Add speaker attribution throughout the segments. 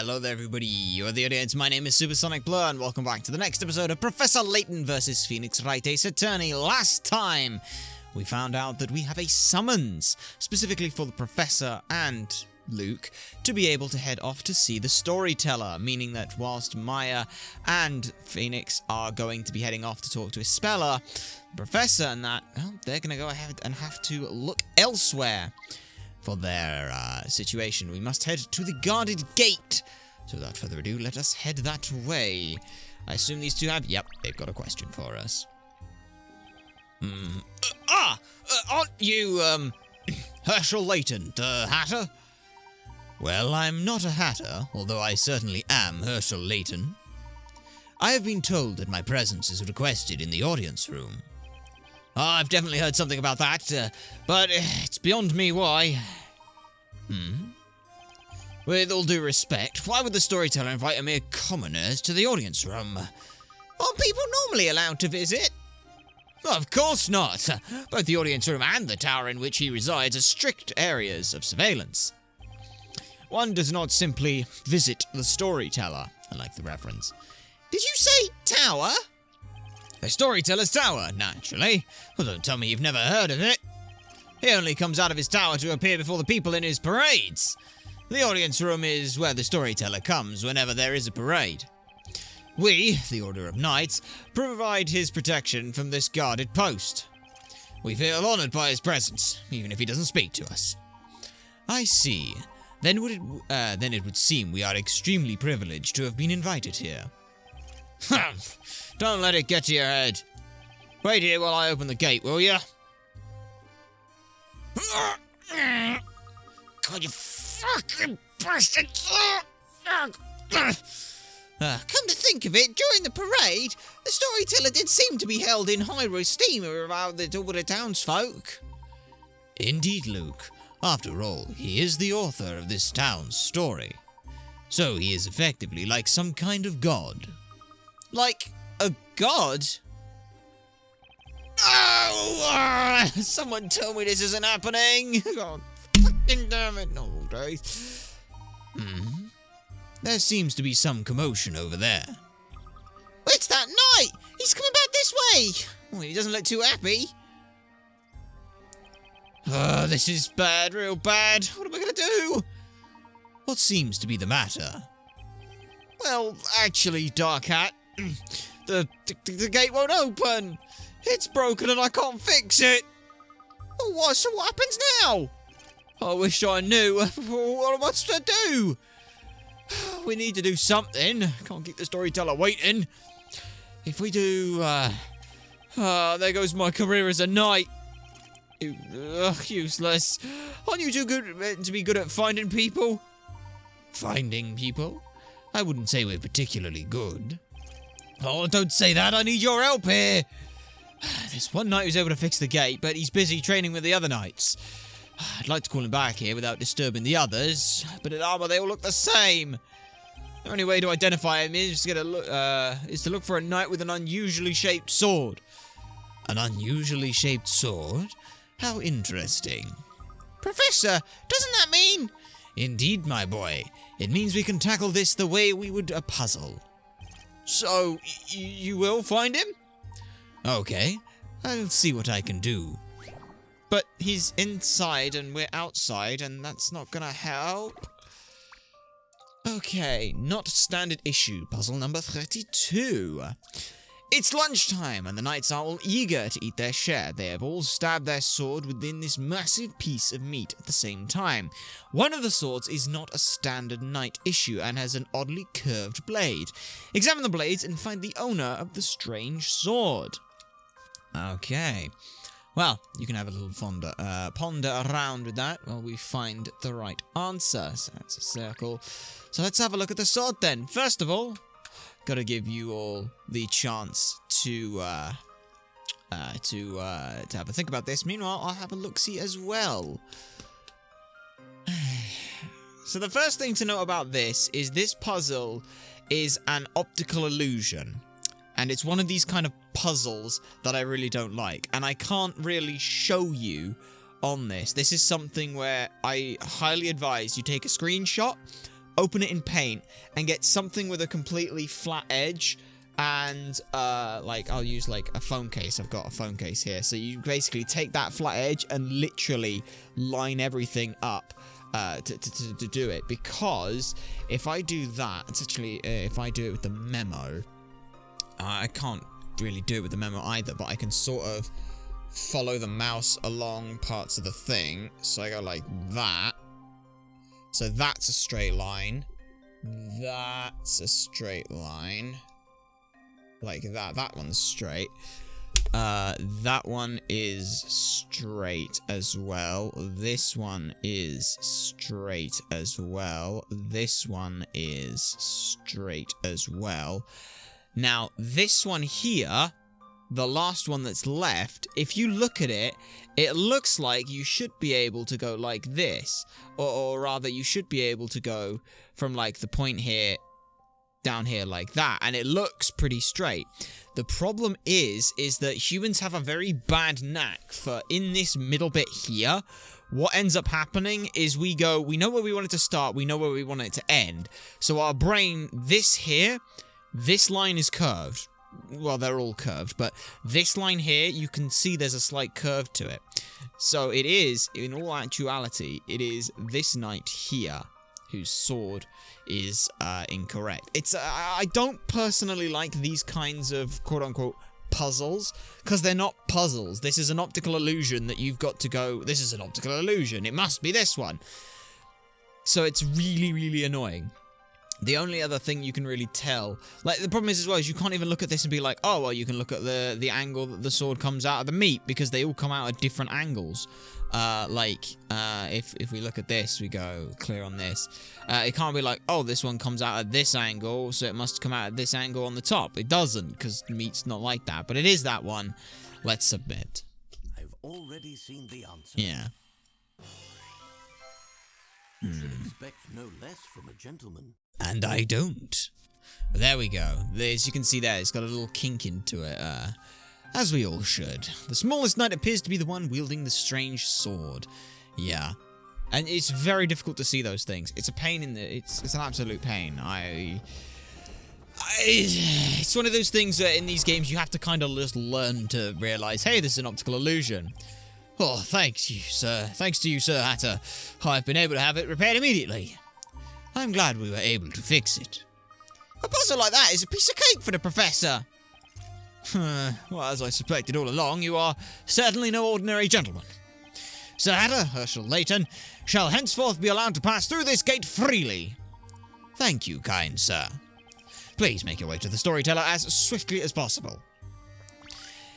Speaker 1: Hello there everybody, you're the audience, my name is Supersonic Blur and welcome back to the next episode of Professor Layton vs Phoenix Wright Ace Attorney. Last time, we found out that we have a summons, specifically for the Professor and Luke, to be able to head off to see the Storyteller, meaning that whilst Maya and Phoenix are going to be heading off to talk to Isabella, the Professor and that, well, they're going to go ahead and have to look elsewhere for their situation. We must head to the guarded gate. So without further ado, let us head that way. I assume these two have... Yep, they've got a question for us. Aren't you, Herschel Layton, the Hatter? Well, I'm not a hatter, although I certainly am Herschel Layton. I have been told that my presence is requested in the audience room. I've definitely heard something about that, but it's beyond me why. With all due respect, why would the Storyteller invite a mere commoners to the audience room? Aren't people normally allowed to visit? Of course not. Both the audience room and the tower in which he resides are strict areas of surveillance. One does not simply visit the Storyteller. I like the reference. Did you say tower? The Storyteller's tower, naturally. Well, don't tell me you've never heard of it. He only comes out of his tower to appear before the people in his parades. The audience room is where the Storyteller comes whenever there is a parade. We, the Order of Knights, provide his protection from this guarded post. We feel honoured by his presence, even if he doesn't speak to us. I see. Then it would seem we are extremely privileged to have been invited here. Don't let it get to your head. Wait here while I open the gate, will ya? God, you fucking bastard! Come to think of it, during the parade, the Storyteller did seem to be held in high esteem around all the townsfolk. Indeed, Luke. After all, he is the author of this town's story. So he is effectively like some kind of god. Like a god? Oh! Someone tell me this isn't happening! God, fucking damn it, no days. There seems to be some commotion over there. It's that knight! He's coming back this way! Well, he doesn't look too happy. This is bad, real bad. What am I gonna do? What seems to be the matter? Well, actually, Dark Hat, the gate won't open. It's broken and I can't fix it. Oh, so what happens now? I wish I knew. What am I supposed to do? We need to do something. Can't keep the Storyteller waiting. If we do, there goes my career as a knight. Useless. Aren't you too good to be good at finding people? Finding people? I wouldn't say we're particularly good. Oh, don't say that. I need your help here. There's one knight who's able to fix the gate, but he's busy training with the other knights. I'd like to call him back here without disturbing the others, but in armor they all look the same. The only way to identify him is to look for a knight with an unusually shaped sword. An unusually shaped sword? How interesting. Professor, doesn't that mean... Indeed, my boy. It means we can tackle this the way we would a puzzle. So, you will find him? Okay, I'll see what I can do. But he's inside and we're outside, and that's not gonna help. Okay, not standard issue, puzzle number 32. It's lunchtime, and the knights are all eager to eat their share. They have all stabbed their sword within this massive piece of meat at the same time. One of the swords is not a standard knight issue and has an oddly curved blade. Examine the blades and find the owner of the strange sword. Okay. Well, you can have a little ponder around with that while we find the right answer. So that's a circle. So let's have a look at the sword then. First of all, gotta give you all the chance to have a think about this. Meanwhile, I'll have a look-see as well. So the first thing to know about this puzzle is an optical illusion. And it's one of these kind of puzzles that I really don't like. And I can't really show you on this. This is something where I highly advise you take a screenshot, open it in paint, and get something with a completely flat edge. And, like, I'll use, like, a phone case. I've got a phone case here. So you basically take that flat edge and literally line everything up to do it. Because if I do that, it's actually, if I do it with the memo, I can't really do it with the memo either, but I can sort of follow the mouse along parts of the thing. So I go like that. So that's a straight line. That's a straight line. Like that. That one's straight. That one is straight as well. This one is straight as well. This one is straight as well. Now, this one here, the last one that's left, if you look at it, it looks like you should be able to go like this. Or rather, you should be able to go from, like, the point here down here like that, and it looks pretty straight. The problem is that humans have a very bad knack for, in this middle bit here, what ends up happening is we know where we want it to start, we know where we want it to end. So our brain, this here, this line is curved. Well, they're all curved, but this line here, you can see there's a slight curve to it. So it is, in all actuality, it is this knight here whose sword is incorrect. It's I don't personally like these kinds of quote-unquote puzzles, because they're not puzzles. This is an optical illusion that you've got to go, this is an optical illusion, it must be this one. So it's really, really annoying. The only other thing you can really tell, like, the problem is as well, is you can't even look at this and be like, oh, well, you can look at the angle that the sword comes out of the meat, because they all come out at different angles. If we look at this, we go clear on this. It can't be like, oh, this one comes out at this angle, so it must come out at this angle on the top. It doesn't, because meat's not like that, but it is that one. Let's submit.
Speaker 2: I've already seen the answer.
Speaker 1: Yeah.
Speaker 2: Should expect no less from a gentleman.
Speaker 1: And I don't. But there we go. As you can see there, it's got a little kink into it, as we all should. The smallest knight appears to be the one wielding the strange sword. Yeah. And it's very difficult to see those things. It's a pain in the... It's an absolute pain. It's one of those things that in these games you have to kind of just learn to realize, hey, this is an optical illusion. Oh, thanks you, sir. Thanks to you, Sir Hatter. I've been able to have it repaired immediately. I'm glad we were able to fix it. A puzzle like that is a piece of cake for the Professor. Well, as I suspected all along, you are certainly no ordinary gentleman. Sir Hatter, Herschel Layton, shall henceforth be allowed to pass through this gate freely. Thank you, kind sir. Please make your way to the Storyteller as swiftly as possible.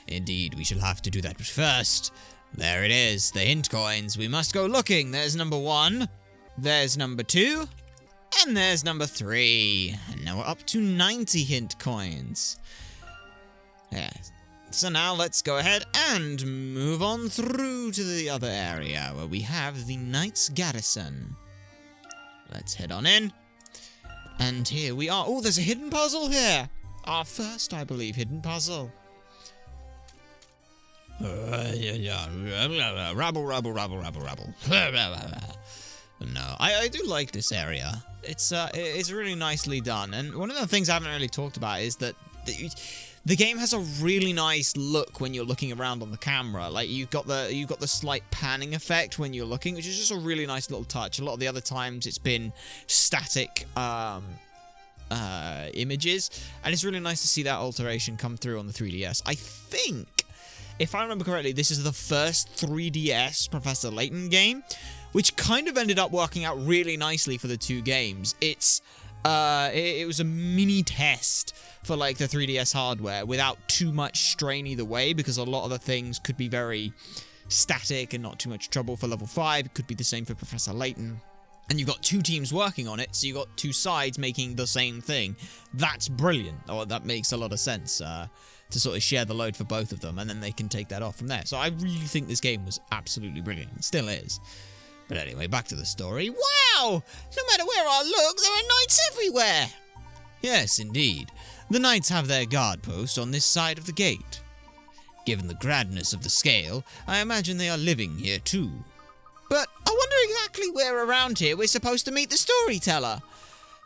Speaker 1: Indeed, we shall have to do that, but first... There it is, the hint coins. We must go looking. There's number 1, there's number 2, and there's number 3. And now we're up to 90 hint coins. Yeah. So now let's go ahead and move on through to the other area where we have the Knight's Garrison. Let's head on in. And here we are. Oh, there's a hidden puzzle here. Our first, I believe, hidden puzzle. Rabble. No, I do like this area. It's really nicely done, and one of the things I haven't really talked about is that the game has a really nice look when you're looking around on the camera. Like you've got the slight panning effect when you're looking, which is just a really nice little touch. A lot of the other times it's been static images, and it's really nice to see that alteration come through on the 3DS. I think, if I remember correctly, this is the first 3DS Professor Layton game, which kind of ended up working out really nicely for the two games. It was a mini test for like the 3DS hardware without too much strain either way, because a lot of the things could be very static and not too much trouble for level 5. It could be the same for Professor Layton. And you've got two teams working on it, so you've got two sides making the same thing. That's brilliant. Oh, that makes a lot of sense. To sort of share the load for both of them, and then they can take that off from there. So I really think this game was absolutely brilliant. It still is. But anyway, back to the story. Wow! No matter where I look, there are knights everywhere! Yes, indeed. The knights have their guard post on this side of the gate. Given the grandness of the scale, I imagine they are living here too. But I wonder exactly where around here we're supposed to meet the Storyteller.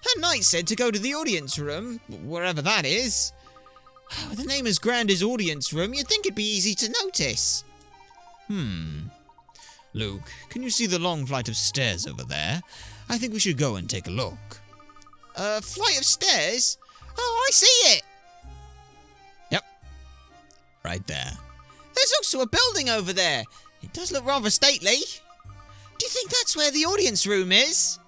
Speaker 1: Her knight said to go to the audience room, wherever that is. With a name as grand as audience room, you'd think it'd be easy to notice. Luke, can you see the long flight of stairs over there? I think we should go and take a look. A flight of stairs? Oh, I see it! Yep. Right there. There's also a building over there. It does look rather stately. Do you think that's where the audience room is?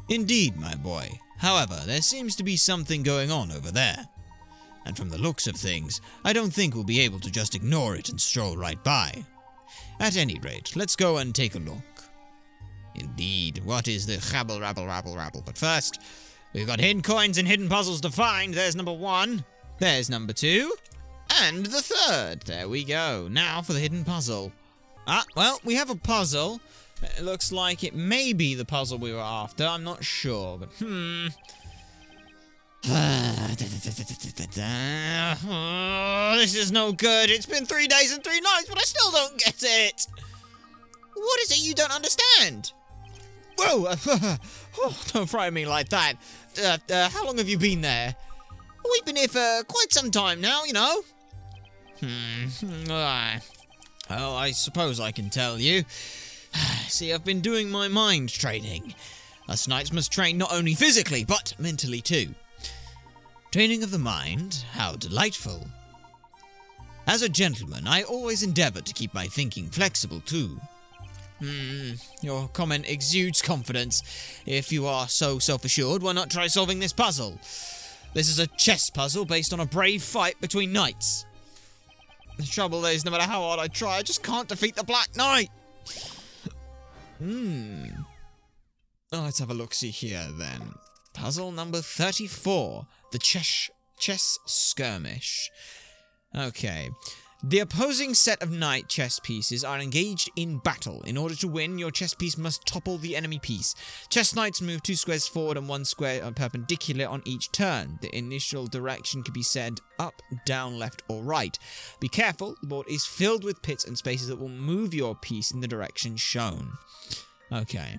Speaker 1: Indeed, my boy. However, there seems to be something going on over there. And from the looks of things, I don't think we'll be able to just ignore it and stroll right by. At any rate, let's go and take a look. Indeed, what is the rabble? But first, we've got hidden coins and hidden puzzles to find. There's number 1. There's number 2. And the 3rd. There we go. Now for the hidden puzzle. Well, we have a puzzle. It looks like it may be the puzzle we were after. I'm not sure, but this is no good. It's been 3 days and 3 nights, but I still don't get it. What is it you don't understand? Whoa! Don't frighten me like that. How long have you been there? We've been here for quite some time now, you know. Well, I suppose I can tell you. See, I've been doing my mind training. Us knights must train not only physically, but mentally too. Training of the mind? How delightful. As a gentleman, I always endeavour to keep my thinking flexible too. Your comment exudes confidence. If you are so self-assured, why not try solving this puzzle? This is a chess puzzle based on a brave fight between knights. The trouble is, no matter how hard I try, I just can't defeat the Black Knight. Let's have a look-see here, then. Puzzle number 34. The chess skirmish. Okay. The opposing set of knight chess pieces are engaged in battle. In order to win, your chess piece must topple the enemy piece. Chess knights move 2 squares forward and 1 square perpendicular on each turn. The initial direction can be said up, down, left, or right. Be careful, the board is filled with pits and spaces that will move your piece in the direction shown. Okay.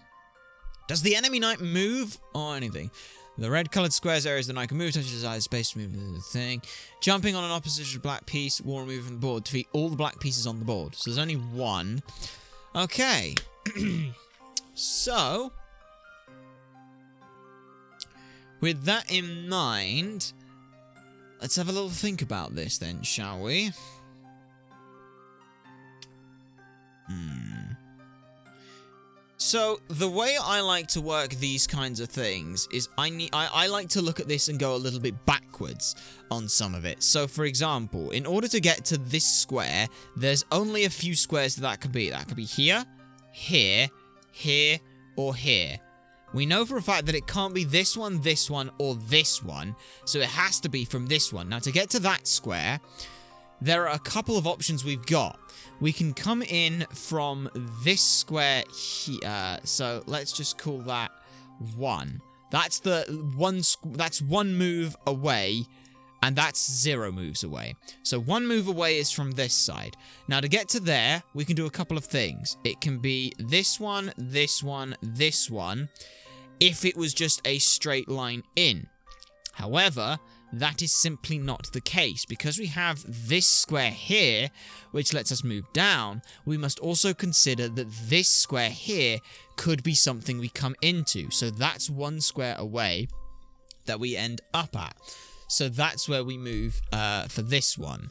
Speaker 1: Does the enemy knight move or anything? The red-coloured squares areas the knight can move, touches his eyes, space to move the thing. Jumping on an opposition black piece will remove from the board. Defeat all the black pieces on the board. So there's only 1. Okay. So, with that in mind, let's have a little think about this then, shall we? So, the way I like to work these kinds of things is I like to look at this and go a little bit backwards on some of it. So, for example, in order to get to this square, there's only a few squares that could be. That could be here, here, here, or here. We know for a fact that it can't be this one, or this one, so it has to be from this one. Now, to get to that square, there are a couple of options we've got. We can come in from this square here, so let's just call that 1. That's that's 1 move away, and that's 0 moves away. So 1 move away is from this side. Now to get to there, we can do a couple of things. It can be this one, this one, this one, if it was just a straight line in. However, that is simply not the case. Because we have this square here, which lets us move down, we must also consider that this square here could be something we come into. So that's 1 square away that we end up at. So that's where we move for this one.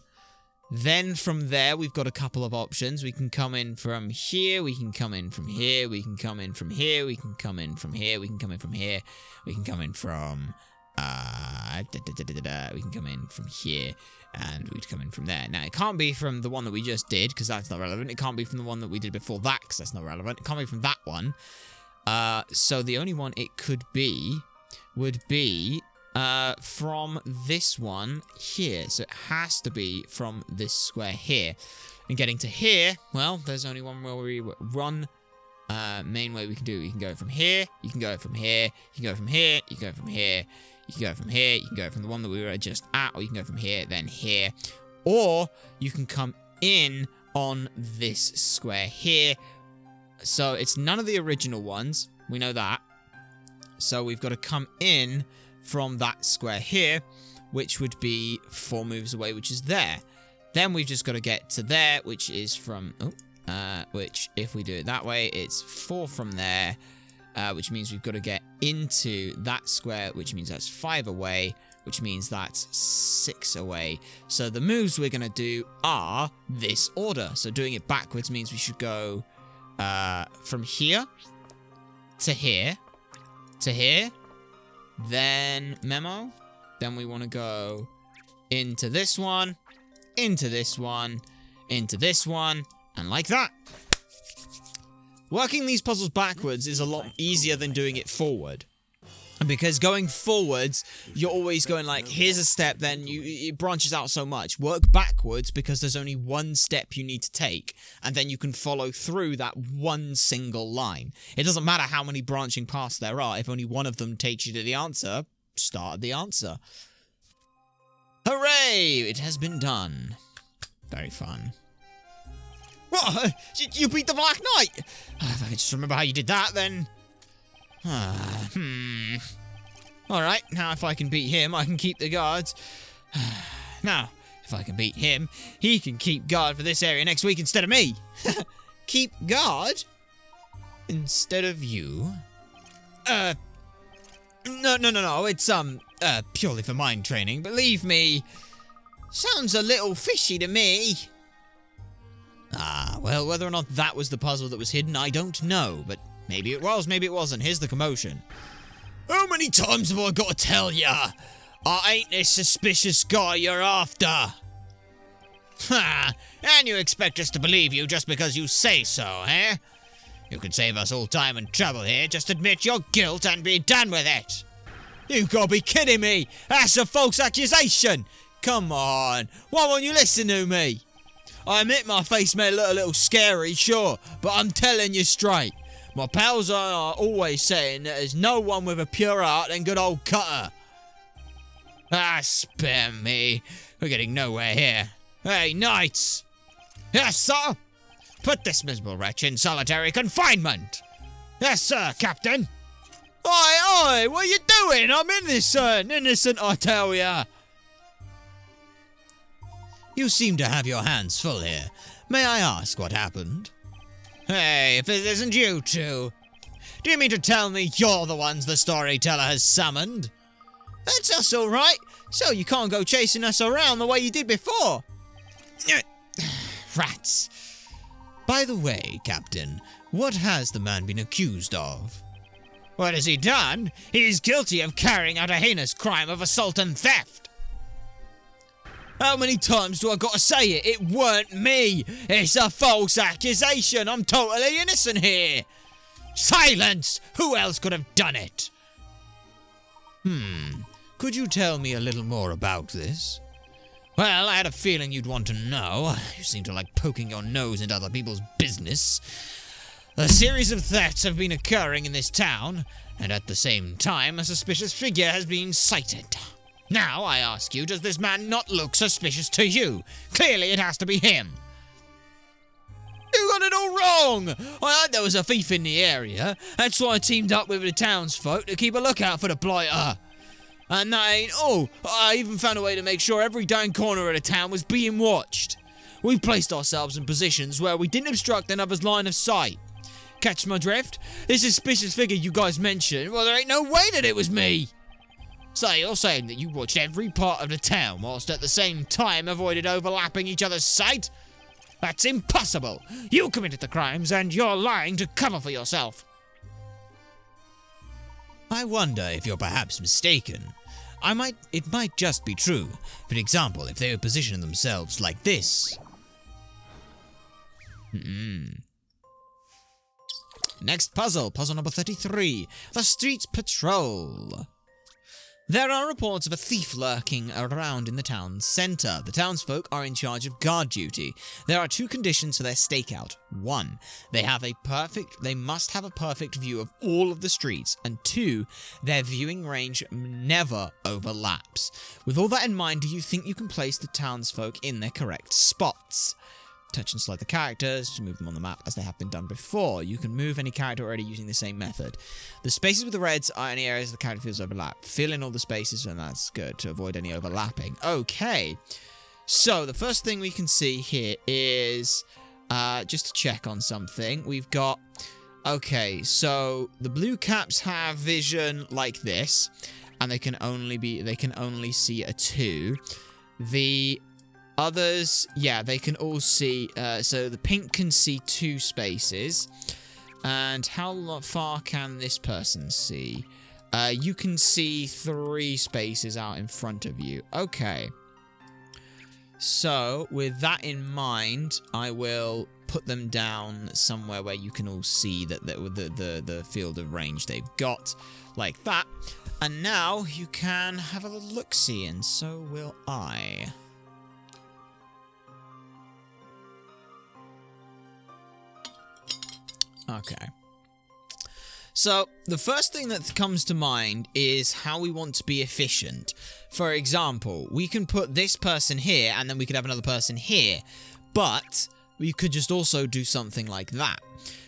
Speaker 1: Then from there, we've got a couple of options. We can come in from here, we can come in from here, we can come in from here, we can come in from here, we can come in from here, we can come in from... we can come in from here, and we'd come in from there. Now, it can't be from the one that we just did, because that's not relevant. It can't be from the one that we did before that, because that's not relevant. It can't be from that one. So the only one it could be would be from this one here. So it has to be from this square here. And getting to here, well, there's only one where we run. Main way we can do. You can go from here, you can go from here, you can go from here, you can go from here, you can go from here, you can go from the one that we were just at, or you can go from here, then here. Or you can come in on this square here. So it's none of the original ones. We know that. So we've got to come in from that square here, which would be 4 moves away, which is there. Then we've just got to get to there, which is from... which, if we do it that way, it's 4 from there, which means we've got to get into that square, which means that's 5 away, which means that's 6 away. So the moves we're going to do are this order. So doing it backwards means we should go from here to here to here, then memo. Then we want to go into this one, into this one, into this one, and like that. Working these puzzles backwards is a lot easier than doing it forward. Because going forwards, you're always going like, here's a step, then it branches out so much. Work backwards because there's only one step you need to take, and then you can follow through that one single line. It doesn't matter how many branching paths there are, if only one of them takes you to the answer, start at the answer. Hooray! It has been done. Very fun. What? You beat the Black Knight? If I could just remember how you did that, then... Alright, now if I can beat him, I can keep the guards. Now, if I can beat him, he can keep guard for this area next week instead of me. Keep guard? Instead of you? No, it's, purely for mind training. Believe me, sounds a little fishy to me. Ah, well, whether or not that was the puzzle that was hidden, I don't know, but maybe it was, maybe it wasn't. Here's the commotion. How many times have I got to tell ya? I ain't this suspicious guy you're after. Ha! And you expect us to believe you just because you say so, eh? You can save us all time and trouble here. Just admit your guilt and be done with it. You gotta be kidding me. That's a false accusation. Come on. Why won't you listen to me? I admit my face may look a little scary, sure, but I'm telling you straight. My pals are always saying that there's no one with a pure heart than good old Cutter. Ah, spare me. We're getting nowhere here. Hey, knights! Yes, sir! Put this miserable wretch in solitary confinement! Yes, sir, Captain! Oi, what are you doing? I'm innocent, I tell ya! You seem to have your hands full here. May I ask what happened? Hey, if it isn't you two. Do you mean to tell me you're the ones the Storyteller has summoned? That's us all right. So you can't go chasing us around the way you did before. Rats. By the way, Captain, what has the man been accused of? What has he done? He is guilty of carrying out a heinous crime of assault and theft. How many times do I gotta say it? It weren't me! It's a false accusation! I'm totally innocent here! Silence! Who else could have done it? Could you tell me a little more about this? Well, I had a feeling you'd want to know. You seem to like poking your nose into other people's business. A series of thefts have been occurring in this town, and at the same time, a suspicious figure has been sighted. Now, I ask you, does this man not look suspicious to you? Clearly, it has to be him. You got it all wrong! I heard there was a thief in the area. That's why I teamed up with the townsfolk to keep a lookout for the blighter. And that ain't all. I even found a way to make sure every damn corner of the town was being watched. We placed ourselves in positions where we didn't obstruct another's line of sight. Catch my drift? This suspicious figure you guys mentioned, well, there ain't no way that it was me. So you're saying that you watched every part of the town whilst at the same time avoided overlapping each other's sight? That's impossible! You committed the crimes and you're lying to cover for yourself. I wonder if you're perhaps mistaken. It might just be true. For example, if they were positioning themselves like this. Next puzzle, puzzle number 33. The Streets Patrol. There are reports of a thief lurking around in the town's centre. The townsfolk are in charge of guard duty. There are 2 conditions for their stakeout. 1, they must have a perfect view of all of the streets. And 2, their viewing range never overlaps. With all that in mind, do you think you can place the townsfolk in their correct spots? touch and slide the characters to move them on the map as they have been done before. You can move any character already using the same method. The spaces with the reds are any areas the character feels overlap. Fill in all the spaces, and that's good to avoid any overlapping. Okay, so the first thing we can see here is just to check on something. We've got, okay, so the blue caps have vision like this, and they can only see a 2. The others, yeah, they can all see, so the pink can see 2 spaces. And how far can this person see? You can see 3 spaces out in front of you. Okay. So, with that in mind, I will put them down somewhere where you can all see that the field of range they've got, like that. And now you can have a little look-see, and so will I. Okay. So, the first thing that comes to mind is how we want to be efficient. For example, we can put this person here, and then we could have another person here. But we could just also do something like that.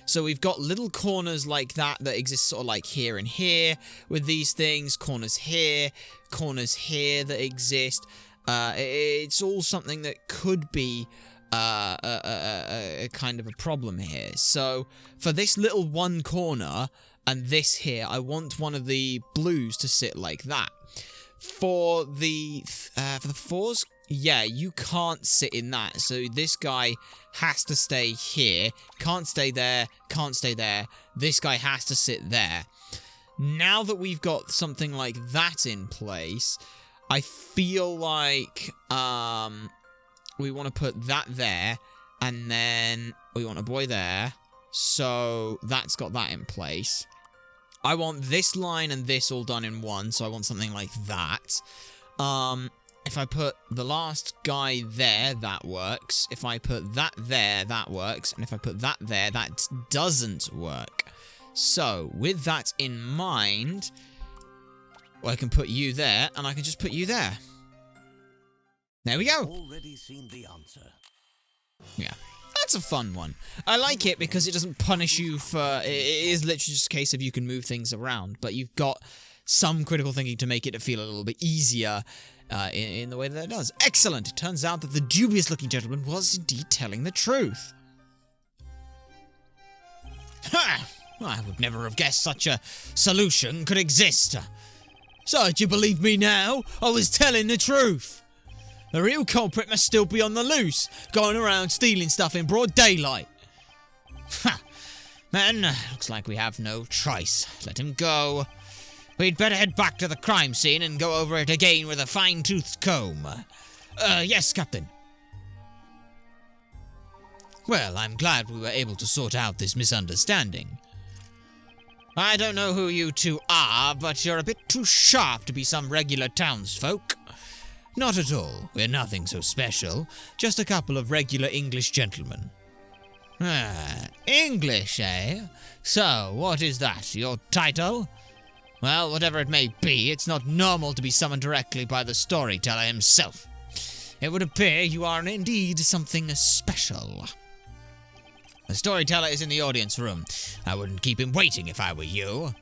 Speaker 1: So we've got little corners like that exist sort of like here and here with these things. Corners here that exist. It's all something that could be a kind of a problem here. So for this little one corner and this here, I want one of the blues to sit like that. For the 4s, yeah, you can't sit in that. So this guy has to stay here. Can't stay there. Can't stay there. This guy has to sit there. Now that we've got something like that in place, I feel like we want to put that there, and then we want a boy there. So that's got that in place. I want this line and this all done in one, so I want something like that. If I put the last guy there, that works. If I put that there, that works. And if I put that there, that doesn't work. So, with that in mind, well, I can put you there, and I can just put you there. There we go.
Speaker 2: Already seen the answer.
Speaker 1: Yeah. That's a fun one. I like it because it doesn't punish you for... It is literally just a case of you can move things around, but you've got some critical thinking to make it feel a little bit easier in the way that it does. Excellent! It turns out that the dubious-looking gentleman was indeed telling the truth. Ha! I would never have guessed such a solution could exist. So, do you believe me now? I was telling the truth. The real culprit must still be on the loose, going around stealing stuff in broad daylight. Ha! Man, looks like we have no choice. Let him go. We'd better head back to the crime scene and go over it again with a fine-toothed comb. Yes, Captain. Well, I'm glad we were able to sort out this misunderstanding. I don't know who you two are, but you're a bit too sharp to be some regular townsfolk. Not at all. We're nothing so special. Just a couple of regular English gentlemen. Ah, English, eh? So, what is that? Your title? Well, whatever it may be, it's not normal to be summoned directly by the storyteller himself. It would appear you are indeed something special. The storyteller is in the audience room. I wouldn't keep him waiting if I were you.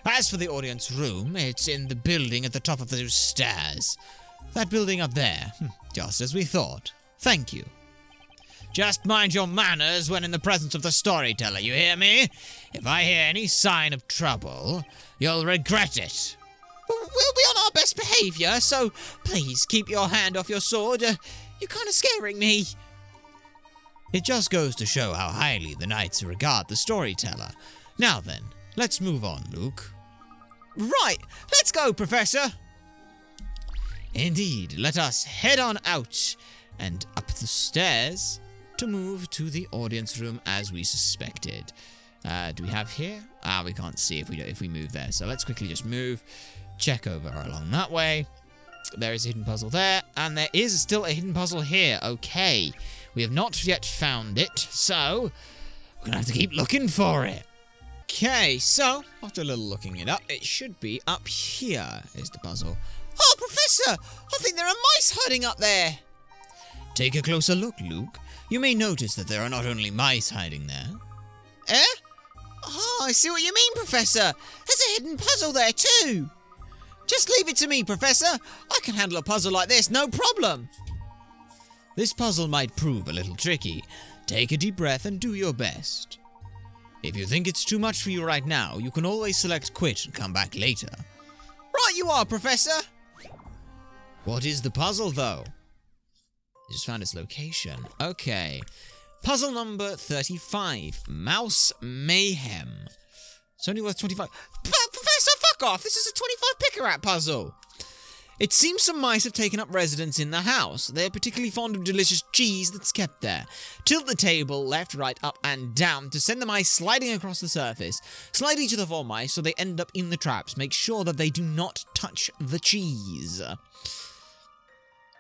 Speaker 1: As for the audience room, it's in the building at the top of those stairs. That building up there. Just as we thought. Thank you. Just mind your manners when in the presence of the storyteller, you hear me? If I hear any sign of trouble, you'll regret it. We'll be on our best behaviour, so please keep your hand off your sword. You're kind of scaring me. It just goes to show how highly the knights regard the storyteller. Now then, let's move on, Luke. Right, let's go, Professor. Indeed, let us head on out and up the stairs to move to the audience room as we suspected. Do we have here? We can't see if we move there. So let's quickly just move, check over along that way. There is a hidden puzzle there, and there is still a hidden puzzle here. Okay, we have not yet found it, so we're gonna have to keep looking for it. Okay, so after a little looking it up, it should be up here is the puzzle. Oh, Professor! I think there are mice hiding up there! Take a closer look, Luke. You may notice that there are not only mice hiding there.
Speaker 3: Eh? Oh, I see what you mean, Professor. There's a hidden puzzle there too. Just leave it to me, Professor. I can handle a puzzle like this, no problem.
Speaker 1: This puzzle might prove a little tricky. Take a deep breath and do your best. If you think it's too much for you right now, you can always select quit and come back later.
Speaker 3: Right you are, Professor.
Speaker 1: What is the puzzle, though? I just found its location. Okay. Puzzle number 35. Mouse Mayhem. It's only worth 25.
Speaker 3: Professor, fuck off. This is a 25 picker-at puzzle.
Speaker 1: It seems some mice have taken up residence in the house. They're particularly fond of delicious cheese that's kept there. Tilt the table left, right, up, and down to send the mice sliding across the surface. Slide each of the 4 mice so they end up in the traps. Make sure that they do not touch the cheese.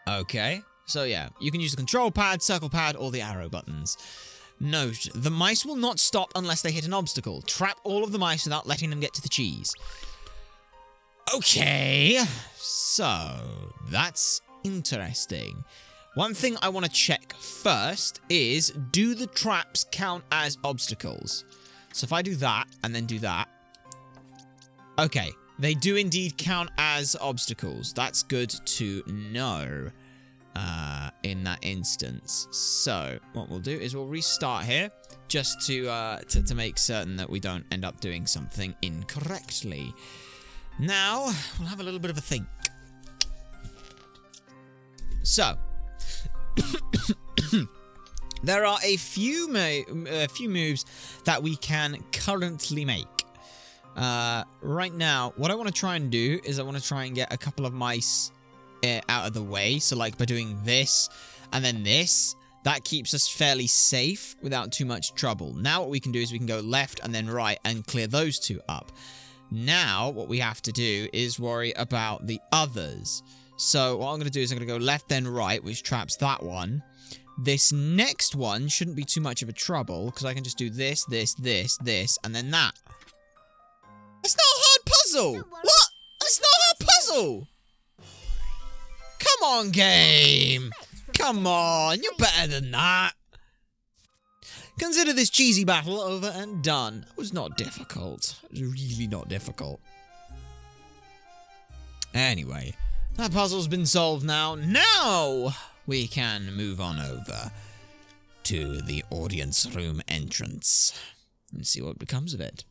Speaker 1: Okay, so yeah, you can use the control pad, circle pad, or the arrow buttons. Note, the mice will not stop unless they hit an obstacle. Trap all of the mice without letting them get to the cheese. Okay, so that's interesting. One thing I want to check first is, do the traps count as obstacles? So if I do that and then do that. Okay, they do indeed count as obstacles. That's good to know in that instance. So what we'll do is we'll restart here just to make certain that we don't end up doing something incorrectly. Now, we'll have a little bit of a think. So, there are a few moves that we can currently make. Right now, what I want to try and do is I want to try and get a couple of mice out of the way. So, like, by doing this and then this, that keeps us fairly safe without too much trouble. Now, what we can do is we can go left and then right and clear those 2 up. Now, what we have to do is worry about the others. So, what I'm going to do is I'm going to go left then right, which traps that one. This next one shouldn't be too much of a trouble, because I can just do this, this, this, this, and then that.
Speaker 3: It's not a hard puzzle! What? It's not a hard puzzle!
Speaker 1: Come on, game! Come on, you're better than that. Consider this cheesy battle over and done. It was not difficult. It was really not difficult. Anyway, that puzzle's been solved now. Now we can move on over to the audience room entrance and see what becomes of it.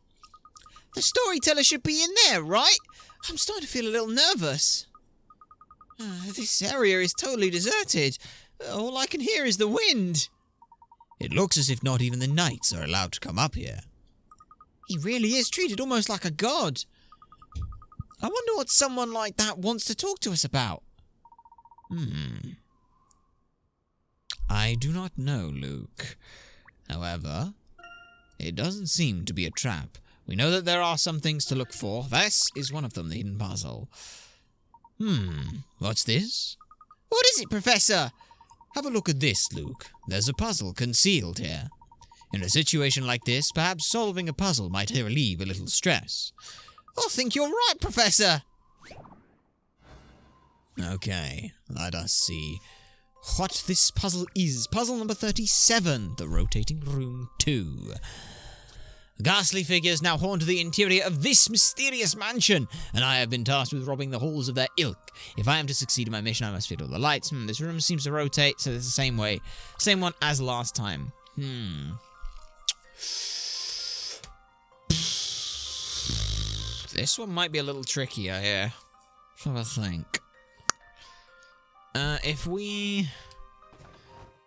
Speaker 3: The storyteller should be in there, right? I'm starting to feel a little nervous. This area is totally deserted. All I can hear is the wind.
Speaker 1: It looks as if not even the knights are allowed to come up here.
Speaker 3: He really is treated almost like a god. I wonder what someone like that wants to talk to us about.
Speaker 1: I do not know, Luke. However, it doesn't seem to be a trap. We know that there are some things to look for. This is one of them, the hidden puzzle. What's this?
Speaker 3: What is it, Professor?
Speaker 1: Have a look at this, Luke. There's a puzzle concealed here. In a situation like this, perhaps solving a puzzle might relieve a little stress.
Speaker 3: I think you're right, Professor.
Speaker 1: Okay, let us see what this puzzle is. Puzzle number 37, the rotating room 2. Ghastly figures now haunt the interior of this mysterious mansion, and I have been tasked with robbing the halls of their ilk. If I am to succeed in my mission, I must fit all the lights. This room seems to rotate, so it's the same way. Same one as last time. This one might be a little trickier here. Let's have a think. If we...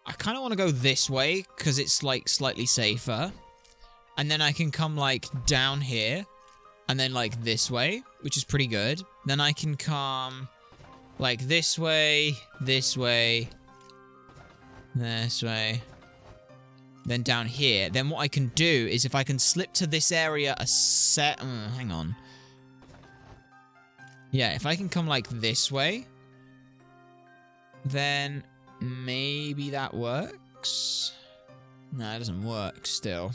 Speaker 1: I kind of want to go this way, because it's, like, slightly safer. And then I can come, like, down here. And then, like, this way, which is pretty good. Then I can come, like, this way, this way, this way. Then down here. Then what I can do is if I can slip to this area hang on. Yeah, if I can come, like, this way, then maybe that works. No, it doesn't work still.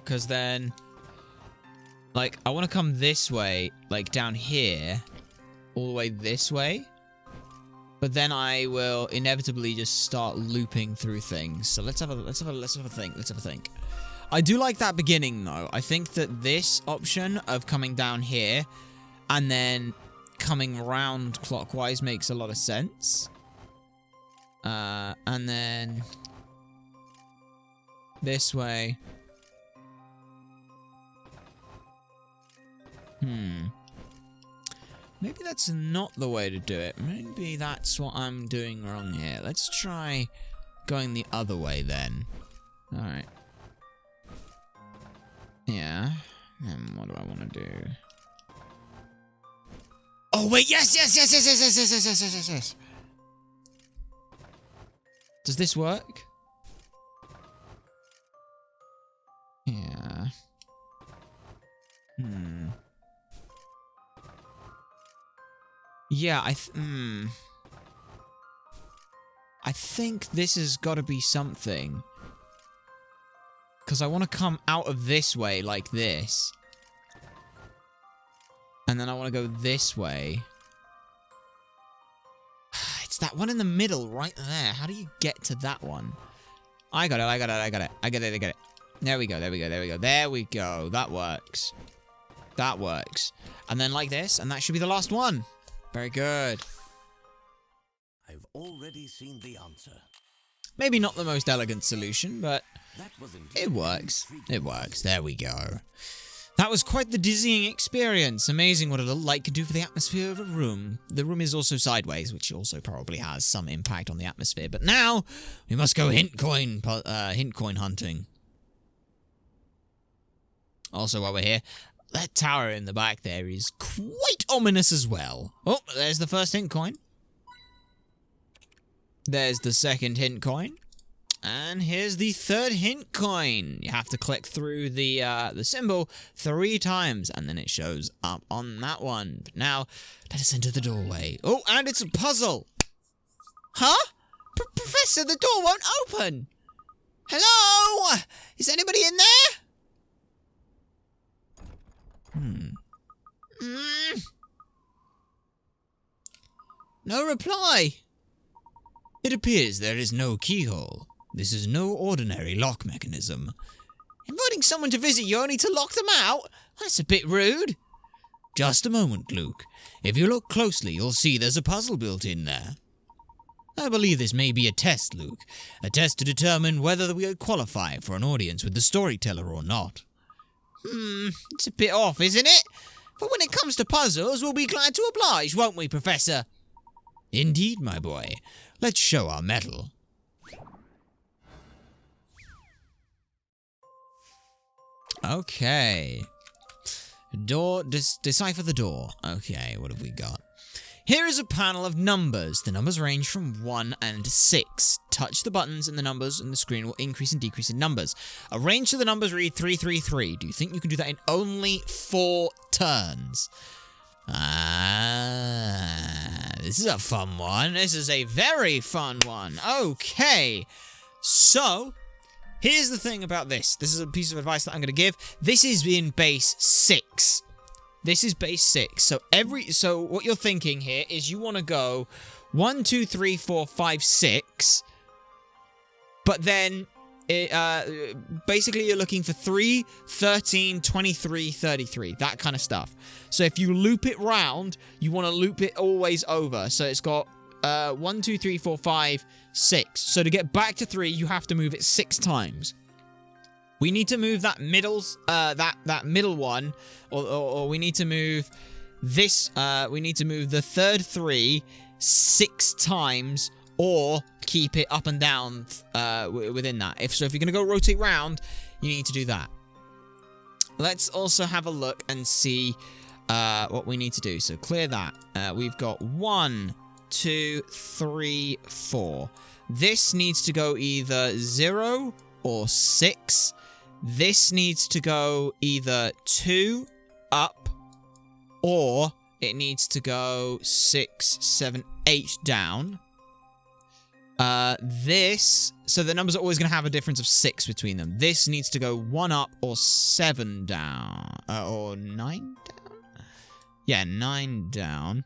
Speaker 1: Because then, like, I want to come this way, like, down here, all the way this way.
Speaker 3: But then I will inevitably just start looping through things. So let's have a think. I do like that beginning though. I think that this option of coming down here and then coming round clockwise makes a lot of sense. And then this way. Maybe that's not the way to do it. Maybe that's what I'm doing wrong here. Let's try going the other way then. Alright. Yeah. What do I want to do? Oh, wait. Yes. Does this work? Yeah. Yeah, I think this has got to be something. Because I want to come out of this way like this. And then I want to go this way. It's that one in the middle right there. How do you get to that one? I got it. There we go. There we go. That works. And then like this, and that should be the last one. Very good.
Speaker 2: I've already seen the answer.
Speaker 3: Maybe not the most elegant solution, but
Speaker 2: That was
Speaker 3: it works. It works. There we go. That was quite the dizzying experience. Amazing what a little light can do for the atmosphere of a room. The room is also sideways, which also probably has some impact on the atmosphere. But now, we must go hint coin hunting. Also, while we're here, that tower in the back there is quite ominous as well. Oh, there's the first hint coin. There's the second hint coin. And here's the third hint coin. You have to click through the symbol 3 times, and then it shows up on that one. But now, let us enter the doorway. Oh, and it's a puzzle. Huh? Professor, the door won't open. Hello? Is anybody in there? No reply. It appears there is no keyhole. This is no ordinary lock mechanism. Inviting someone to visit you only to lock them out? That's a bit rude. Just a moment, Luke. If you look closely, you'll see there's a puzzle built in there. I believe this may be a test, Luke. A test to determine whether we qualify for an audience with the Storyteller or not. It's a bit off, isn't it? But when it comes to puzzles, we'll be glad to oblige, won't we, Professor? Indeed, my boy. Let's show our mettle. Okay. Decipher the door. Okay, what have we got? Here is a panel of numbers. The numbers range from 1 and 6. Touch the buttons and the numbers and the screen will increase and decrease in numbers. A range to the numbers read 333. Do you think you can do that in only 4 turns? This is a fun one. This is a very fun one. Okay. So, here's the thing about this. This is a piece of advice that I'm going to give. This is in base 6. This is base 6. So what you're thinking here is you want to go 1, 2, 3, 4, 5, 6. But then basically you're looking for 3, 13, 23, 33. That kind of stuff. So if you loop it round, you want to loop it always over. So it's got 1, 2, 3, 4, 5, 6. So to get back to 3, you have to move it 6 times. We need to move that that middle one, or we need to move this. We need to move the third 3 6 times, or keep it up and down within that. If you're gonna go rotate round, you need to do that. Let's also have a look and see what we need to do. So clear that. We've got 1, 2, 3, 4. This needs to go either 0 or 6. This needs to go either 2 up, or it needs to go 6, 7, 8 down. So the numbers are always going to have a difference of 6 between them. This needs to go 1 up or 7 down. Or 9 down? Yeah, 9 down.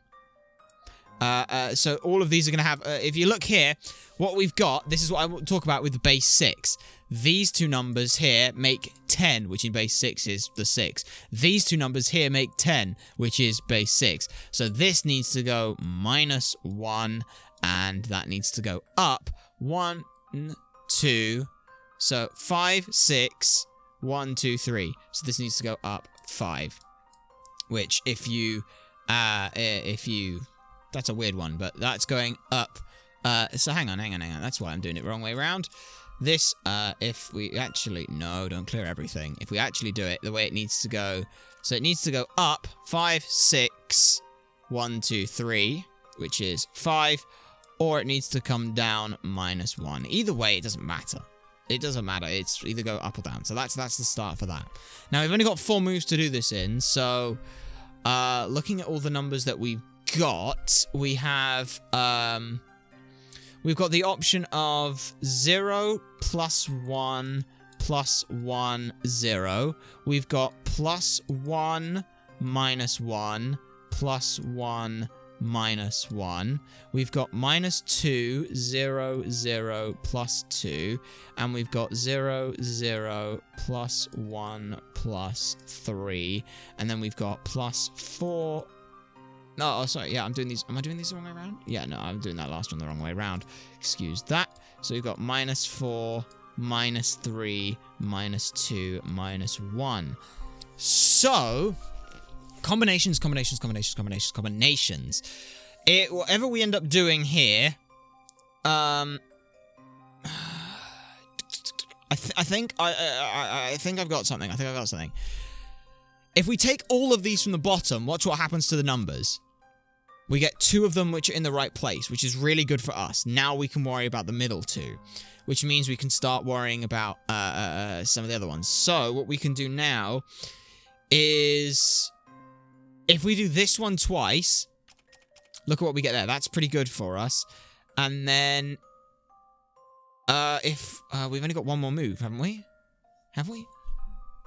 Speaker 3: So all of these are going to have, if you look here, what we've got, this is what I want to talk about with the base 6. These two numbers here make 10, which in base 6 is the 6. These two numbers here make 10, which is base 6. So this needs to go -1, and that needs to go up 1, 2. So 5, 6, 1, 2, 3. So this needs to go up 5. Which if you, that's a weird one, but that's going up. So hang on. That's why I'm doing it wrong way around. This, if we actually, no, don't clear everything. If we actually do it the way it needs to go, so it needs to go up 5, 6, 1, 2, 3, which is 5, or it needs to come down -1. Either way, it doesn't matter. It doesn't matter. It's either go up or down. So that's the start for that. Now, we've only got 4 moves to do this in, so looking at all the numbers that we've got, we have, we've got the option of 0, +1, +1, 0. We've got +1, -1, +1, -1. We've got -2, 0, 0, +2. And we've got 0, 0, +1, +3. And then we've got +4. No, oh, sorry. Yeah, I'm doing these. Am I doing these the wrong way around? Yeah, no, I'm doing that last one the wrong way around. Excuse that. So we've got -4, -3, -2, -1. So, combinations. Whatever we end up doing here, I think I've got something. If we take all of these from the bottom, watch what happens to the numbers. We get 2 of them which are in the right place, which is really good for us. Now we can worry about the middle 2, which means we can start worrying about some of the other ones. So what we can do now is, if we do this one twice, look at what we get there. That's pretty good for us. And then, if we've only got 1 more move, haven't we? Have we?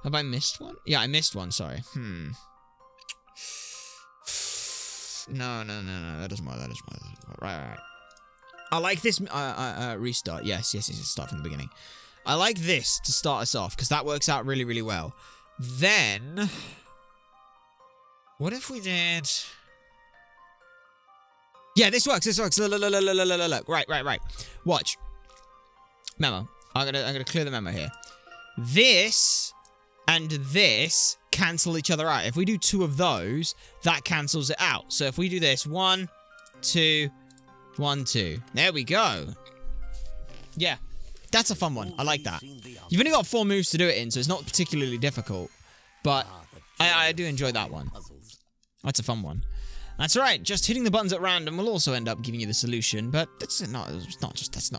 Speaker 3: Have I missed one? Yeah, I missed one, sorry. No, that doesn't work, Right. I like this, restart. Yes, start from the beginning. I like this to start us off, because that works out really, really well. Then, what if we did... Yeah, this works. Look. Right. Watch. Memo. I'm gonna clear the memo here. This and this cancel each other out. If we do 2 of those, that cancels it out. So if we do this, 1, 2, 1, 2. There we go. Yeah, that's a fun one. I like that. You've only got 4 moves to do it in, so it's not particularly difficult. But I do enjoy that one. That's a fun one. That's right. Just hitting the buttons at random will also end up giving you the solution, but that's not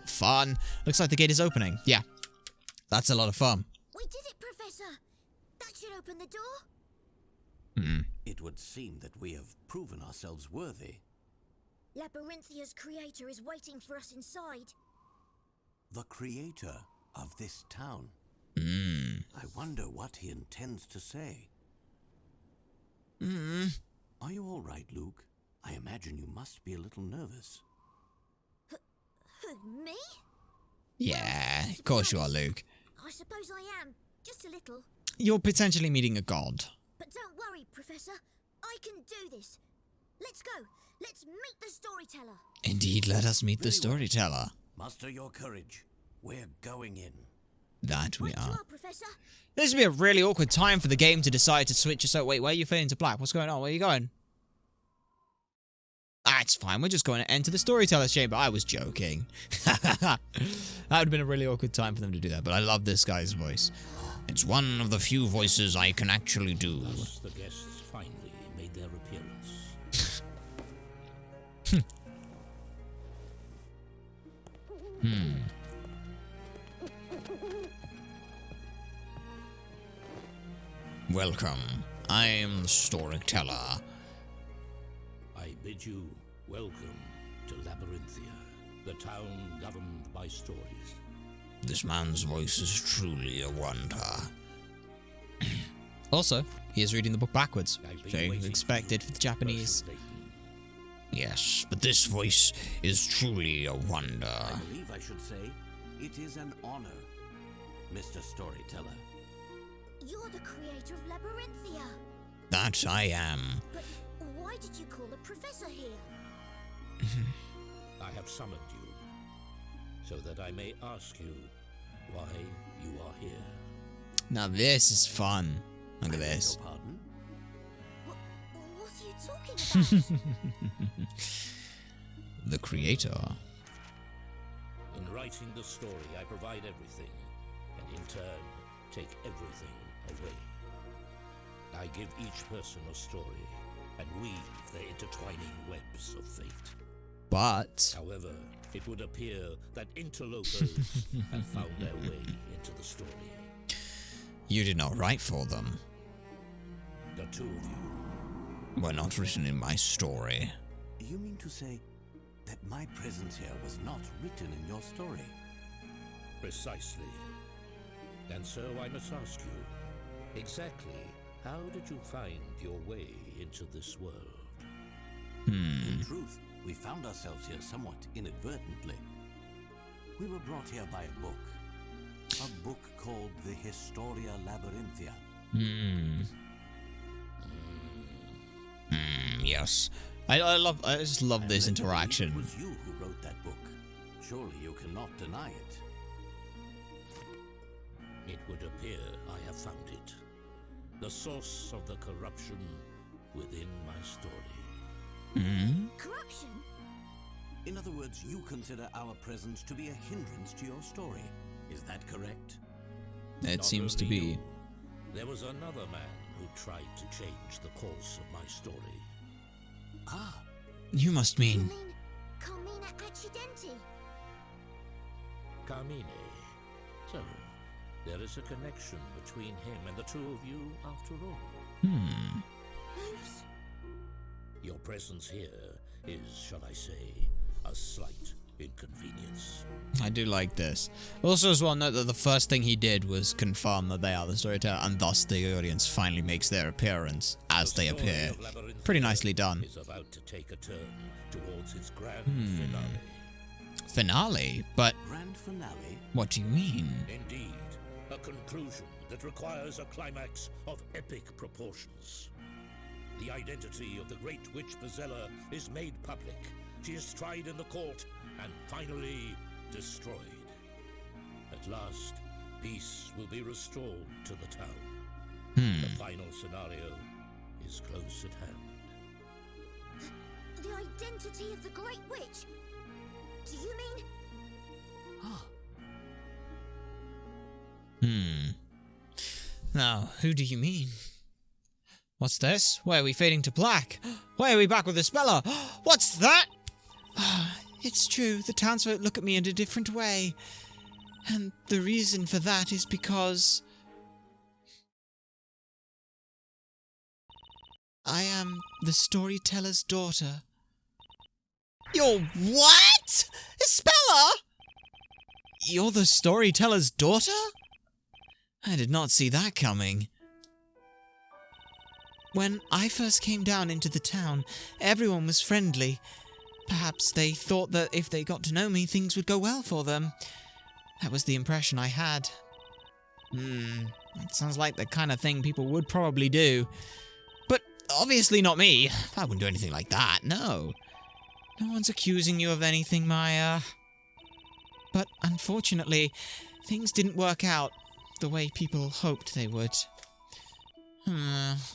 Speaker 3: fun. Looks like the gate is opening. Yeah, that's a lot of fun.
Speaker 4: We did it, Professor. That should open the door.
Speaker 2: It would seem that we have proven ourselves worthy.
Speaker 4: Labyrinthia's creator is waiting for us inside.
Speaker 2: The creator of this town. I wonder what he intends to say. Are you all right, Luke? I imagine you must be a little nervous.
Speaker 4: Me?
Speaker 3: Yeah, of course you are, Luke.
Speaker 4: I suppose I am. Just a little.
Speaker 3: You're potentially meeting a god.
Speaker 4: But don't worry, Professor. I can do this. Let's go. Let's meet the Storyteller.
Speaker 3: Indeed, let us meet the Storyteller.
Speaker 2: Muster your courage. We're going in.
Speaker 3: That we are.
Speaker 4: Professor.
Speaker 3: This would be a really awkward time for the game to decide to switch us out. Wait, where are you fading to black? What's going on? Where are you going? Ah, it's fine. We're just going to enter the Storyteller's chamber. I was joking. That would have been a really awkward time for them to do that, but I love this guy's voice. It's one of the few voices I can actually do.
Speaker 2: Thus the guests finally made their appearance.
Speaker 3: Welcome. I am the Storyteller.
Speaker 2: I bid you welcome to Labyrinthia, the town governed by stories.
Speaker 3: This man's voice is truly a wonder. Also, he is reading the book backwards,
Speaker 2: I've been
Speaker 3: so
Speaker 2: waiting for
Speaker 3: expected
Speaker 2: you,
Speaker 3: for the Japanese.
Speaker 2: Layton.
Speaker 1: Yes, but this voice is truly a wonder.
Speaker 5: I believe I should say, it is an honor, Mr. Storyteller.
Speaker 4: You're the creator of Labyrinthia.
Speaker 1: That I am.
Speaker 4: But why did you call the professor here?
Speaker 2: I have summoned you so that I may ask you why you are here.
Speaker 3: Now this is fun. Look at this.
Speaker 5: Your pardon?
Speaker 4: What are you talking about?
Speaker 3: The creator.
Speaker 2: In writing the story, I provide everything, and in turn, take everything away. I give each person a story, and weave their intertwining webs of fate.
Speaker 3: But
Speaker 2: However, it would appear that interlopers have found their way into the story.
Speaker 3: you did not write for them.
Speaker 2: The two of you.
Speaker 3: Were not written in my story.
Speaker 5: You mean to say that my presence here was not written in your story?
Speaker 2: Precisely. And so I must ask you, exactly how did you find your way into this world?
Speaker 5: In truth, we found ourselves here somewhat inadvertently. We were brought here by a book called the Historia Labyrinthia.
Speaker 3: Yes. I just love this
Speaker 5: And I believe
Speaker 3: interaction.
Speaker 5: It was you who wrote that book. Surely you cannot deny it.
Speaker 2: It would appear I have found it. The source of the corruption within my story.
Speaker 4: Corruption?
Speaker 5: In other words, you consider our presence to be a hindrance to your story. Is that correct?
Speaker 3: It
Speaker 2: Not
Speaker 3: seems to
Speaker 2: only
Speaker 3: be.
Speaker 2: you, there was another man who tried to change the course of my story.
Speaker 5: Ah,
Speaker 3: You must
Speaker 4: You
Speaker 3: mean.
Speaker 4: mean Carmina Accidenti?
Speaker 2: Carmine. So, there is a connection between him and the two of you after all.
Speaker 4: Oops.
Speaker 2: Your presence here is, shall I say, a slight inconvenience.
Speaker 3: I do like this. Also, as well, note that the first thing he did was confirm that they are the storyteller, and thus the audience finally makes their appearance as they
Speaker 2: The story
Speaker 3: appear.
Speaker 2: of Labyrinthia
Speaker 3: Pretty nicely done.
Speaker 2: is about to take a turn towards its grand finale.
Speaker 3: Finale? But
Speaker 5: grand finale?
Speaker 3: what do you mean?
Speaker 2: Indeed, a conclusion that requires a climax of epic proportions. The identity of the great witch Bazella is made public. She is tried in the court and finally destroyed. At last, peace will be restored to the town. The final scenario is close at hand.
Speaker 4: The identity of the Great Witch? Do you mean...
Speaker 3: Now, who do you mean? What's this? Why are we fading to black? Why are we back with the speller? What's that? It's true, the townsfolk look at me in a different way. And the reason for that is because... I am the storyteller's daughter. You're what? Speller? You're the storyteller's daughter? I did not see that coming. When I first came down into the town, everyone was friendly. Perhaps they thought that if they got to know me, things would go well for them. That was the impression I had. It sounds like the kind of thing people would probably do. But obviously not me. I wouldn't do anything like that, no. No one's accusing you of anything, Maya. But unfortunately, things didn't work out the way people hoped they would.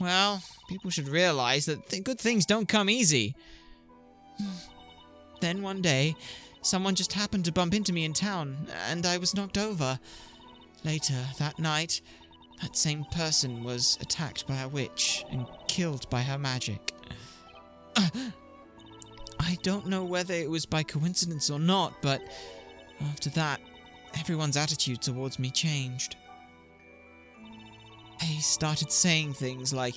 Speaker 3: Well, people should realize that good things don't come easy. Then one day, someone just happened to bump into me in town, and I was knocked over. Later that night, that same person was attacked by a witch and killed by her magic. I don't know whether it was by coincidence or not, but after that, everyone's attitude towards me changed. They started saying things like,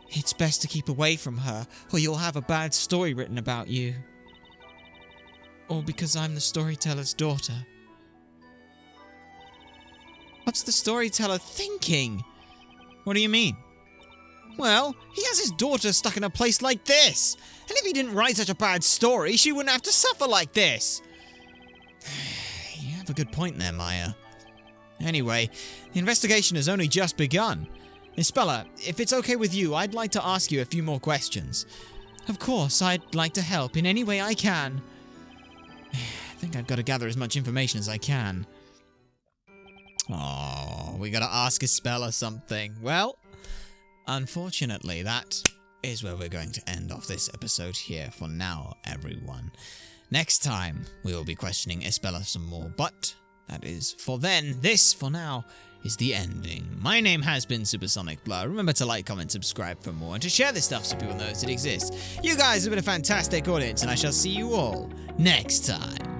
Speaker 3: "It's best to keep away from her, or you'll have a bad story written about you." Or because I'm the storyteller's daughter. What's the storyteller thinking? What do you mean? Well, he has his daughter stuck in a place like this. And if he didn't write such a bad story, she wouldn't have to suffer like this. You have a good point there, Maya. Anyway, the investigation has only just begun. Isabella, if it's okay with you, I'd like to ask you a few more questions. Of course, I'd like to help in any way I can. I think I've got to gather as much information as I can. Oh, we gotta ask Isabella something. Well, unfortunately, that is where we're going to end off this episode here for now, everyone. Next time, we will be questioning Isabella some more, but that is for then. This, for now, is the ending. My name has been Supersonic Blur. Remember to like, comment, subscribe for more, and to share this stuff so people know that it exists. You guys have been a fantastic audience, and I shall see you all next time.